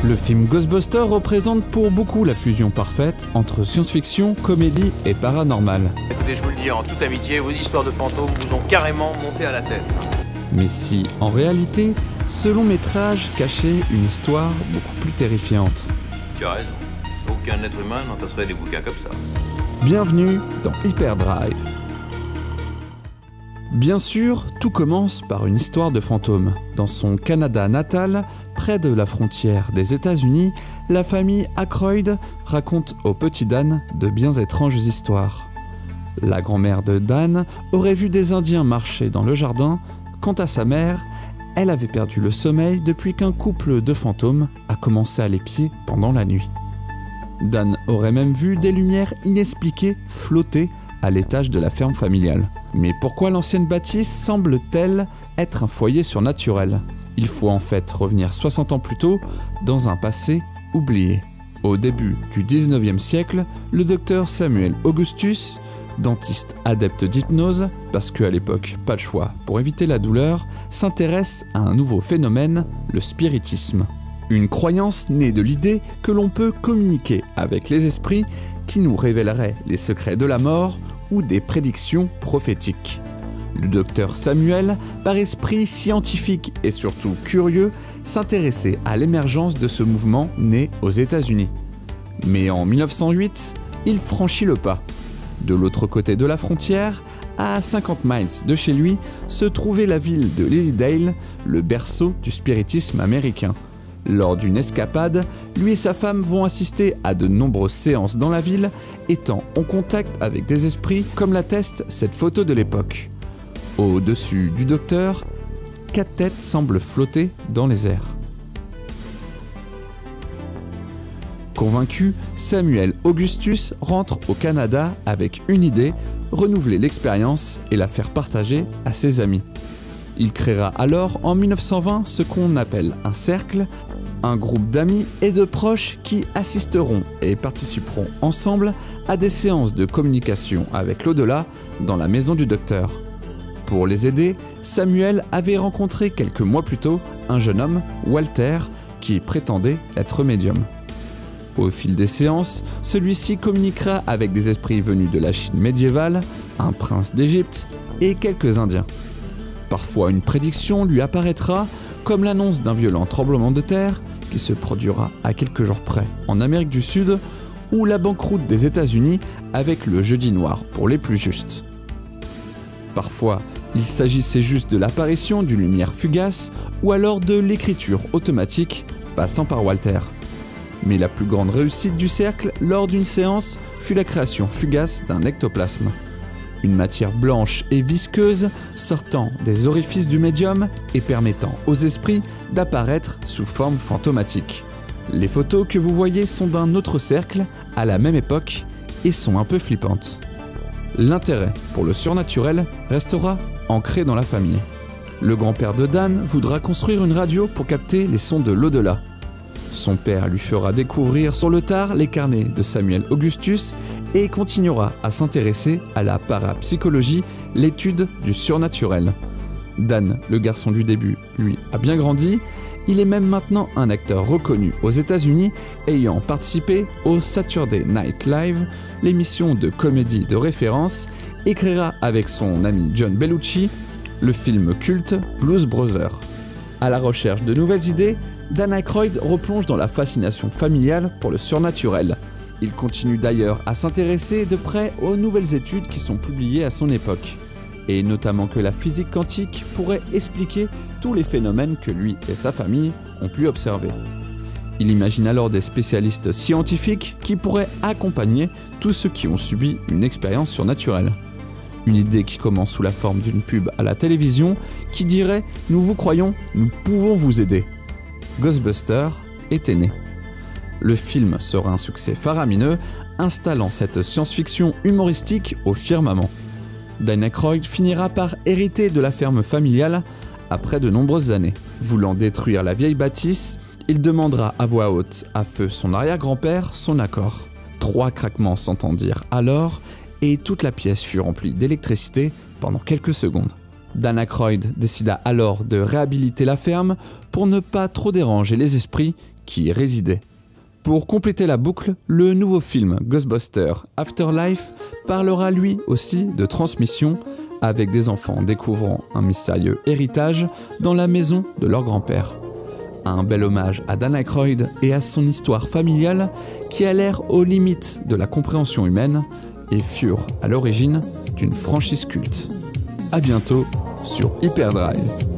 Le film Ghostbusters représente pour beaucoup la fusion parfaite entre science-fiction, comédie et paranormal. Écoutez, je vous le dis en toute amitié, vos histoires de fantômes vous ont carrément monté à la tête. Mais si, en réalité, ce long métrage cachait une histoire beaucoup plus terrifiante. Tu as raison, aucun être humain n'entasserait des bouquins comme ça. Bienvenue dans Hyperdrive. Bien sûr, tout commence par une histoire de fantôme. Dans son Canada natal, près de la frontière des États-Unis, la famille Aykroyd raconte au petit Dan de bien étranges histoires. La grand-mère de Dan aurait vu des Indiens marcher dans le jardin. Quant à sa mère, elle avait perdu le sommeil depuis qu'un couple de fantômes a commencé à l'épier pendant la nuit. Dan aurait même vu des lumières inexpliquées flotter à l'étage de la ferme familiale. Mais pourquoi l'ancienne bâtisse semble-t-elle être un foyer surnaturel? Il faut en fait revenir 60 ans plus tôt, dans un passé oublié. Au début du 19e siècle, le docteur Samuel Augustus, dentiste adepte d'hypnose, parce qu'à l'époque, pas de choix pour éviter la douleur, s'intéresse à un nouveau phénomène, le spiritisme. Une croyance née de l'idée que l'on peut communiquer avec les esprits qui nous révéleraient les secrets de la mort ou des prédictions prophétiques. Le docteur Samuel, par esprit scientifique et surtout curieux, s'intéressait à l'émergence de ce mouvement né aux États-Unis. Mais en 1908, il franchit le pas. De l'autre côté de la frontière, à 50 miles de chez lui, se trouvait la ville de Lilydale, le berceau du spiritisme américain. Lors d'une escapade, lui et sa femme vont assister à de nombreuses séances dans la ville, étant en contact avec des esprits comme l'atteste cette photo de l'époque. Au-dessus du docteur, 4 têtes semblent flotter dans les airs. Convaincu, Samuel Augustus rentre au Canada avec une idée, renouveler l'expérience et la faire partager à ses amis. Il créera alors en 1920 ce qu'on appelle un cercle, un groupe d'amis et de proches qui assisteront et participeront ensemble à des séances de communication avec l'au-delà dans la maison du docteur. Pour les aider, Samuel avait rencontré quelques mois plus tôt un jeune homme, Walter, qui prétendait être médium. Au fil des séances, celui-ci communiquera avec des esprits venus de la Chine médiévale, un prince d'Égypte et quelques Indiens. Parfois, une prédiction lui apparaîtra comme l'annonce d'un violent tremblement de terre qui se produira à quelques jours près en Amérique du Sud ou la banqueroute des États-Unis avec le jeudi noir pour les plus justes. Parfois, il s'agissait juste de l'apparition d'une lumière fugace ou alors de l'écriture automatique passant par Walter. Mais la plus grande réussite du cercle lors d'une séance fut la création fugace d'un ectoplasme. Une matière blanche et visqueuse sortant des orifices du médium et permettant aux esprits d'apparaître sous forme fantomatique. Les photos que vous voyez sont d'un autre cercle à la même époque et sont un peu flippantes. L'intérêt pour le surnaturel restera ancré dans la famille. Le grand-père de Dan voudra construire une radio pour capter les sons de l'au-delà. Son père lui fera découvrir sur le tard les carnets de Samuel Augustus et continuera à s'intéresser à la parapsychologie, l'étude du surnaturel. Dan, le garçon du début, lui, a bien grandi. Il est même maintenant un acteur reconnu aux États-Unis, ayant participé au Saturday Night Live, l'émission de comédie de référence, et créera avec son ami John Belushi le film culte Blues Brothers. À la recherche de nouvelles idées, Dan Aykroyd replonge dans la fascination familiale pour le surnaturel. Il continue d'ailleurs à s'intéresser de près aux nouvelles études qui sont publiées à son époque, et notamment que la physique quantique pourrait expliquer tous les phénomènes que lui et sa famille ont pu observer. Il imagine alors des spécialistes scientifiques qui pourraient accompagner tous ceux qui ont subi une expérience surnaturelle. Une idée qui commence sous la forme d'une pub à la télévision qui dirait « Nous vous croyons, nous pouvons vous aider ». Ghostbusters était né. Le film sera un succès faramineux, installant cette science-fiction humoristique au firmament. Dan Aykroyd finira par hériter de la ferme familiale après de nombreuses années. Voulant détruire la vieille bâtisse, il demandera à voix haute à feu son arrière-grand-père son accord. 3 craquements s'entendirent alors et toute la pièce fut remplie d'électricité pendant quelques secondes. Dan Aykroyd décida alors de réhabiliter la ferme pour ne pas trop déranger les esprits qui y résidaient. Pour compléter la boucle, le nouveau film Ghostbusters Afterlife parlera lui aussi de transmission, avec des enfants découvrant un mystérieux héritage dans la maison de leur grand-père. Un bel hommage à Dan Aykroyd et à son histoire familiale qui allèrent aux limites de la compréhension humaine et furent à l'origine d'une franchise culte. A bientôt sur Hyperdrive.